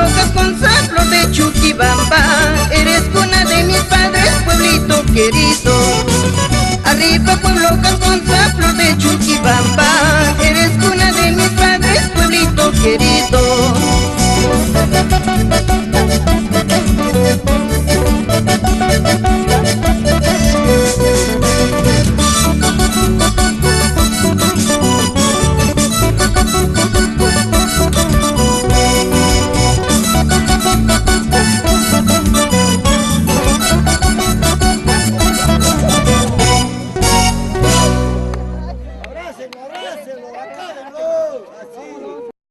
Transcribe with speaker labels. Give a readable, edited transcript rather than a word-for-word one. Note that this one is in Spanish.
Speaker 1: Pueblo Gasconza, flor de Chuquibamba, eres cuna de mis padres, pueblito querido. Arriba Pueblo Gasconza, flor de Chuquibamba, eres cuna de mis padres, pueblito querido.